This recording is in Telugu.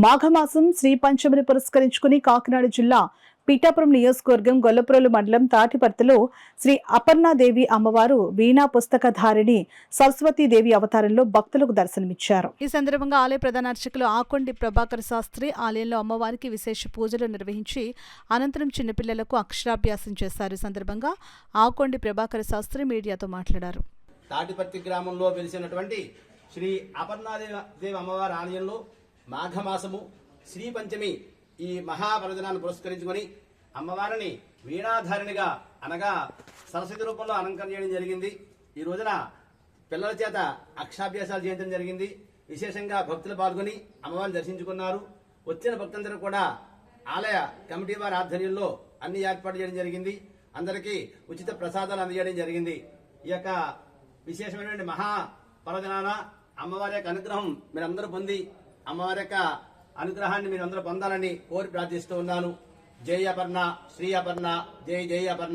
మాఘమాసం శ్రీ పంచమిని పురస్కరించుకుని కాకినాడ జిల్లా పిఠాపురం నియోజకవర్గం గొల్లప్రోలు మండలం తాటిపర్తిలో శ్రీ అపర్ణాదేవి అమ్మవారు వీణా పుస్తకధారిణి సరస్వతీదేవి అవతారంలో భక్తులకు దర్శనమిచ్చారు. ఈ సందర్భంగా ఆలయ ప్రధాన అర్చకులు ఆకొండి ప్రభాకర్ శాస్త్రి ఆలయంలో అమ్మవారికి విశేష పూజలు నిర్వహించి అనంతరం చిన్నపిల్లలకు అక్షరాభ్యాసం చేశారు. ఈ సందర్భంగా ఆకొండి ప్రభాకర్ శాస్త్రి మీడియాతో మాట్లాడారు. తాటిపర్తి గ్రామంలో వెలిసినటువంటి శ్రీ అపర్ణాదేవి అమ్మవారి ఆలయంలో మాఘమాసము శ్రీ పంచమి ఈ మహాపర్వదినాన్ని పురస్కరించుకొని అమ్మవారిని వీణాధారిణిగా అనగా సరస్వతి రూపంలో అలంకరణ చేయడం జరిగింది. ఈ రోజున పిల్లల చేత అక్షరాభ్యాసాలు చేయడం జరిగింది. విశేషంగా భక్తులు పాల్గొని అమ్మవారిని దర్శించుకున్నారు. వచ్చిన భక్తులందరూ కూడా ఆలయ కమిటీ వారి ఆధ్వర్యంలో అన్ని ఏర్పాటు చేయడం జరిగింది. అందరికీ ఉచిత ప్రసాదాలు అందజేయడం జరిగింది. ఈ యొక్క విశేషమైనటువంటి మహాపర్వదినాన అమ్మవారి యొక్క అనుగ్రహం మీరందరూ పొంది అమ్మవారి యొక్క అనుగ్రహాన్ని మీరందరూ పొందాలని కోరి ప్రార్థిస్తూ ఉన్నాను. జై అపర్ణ, శ్రీ అపర్ణ, జై జై అపర్ణ.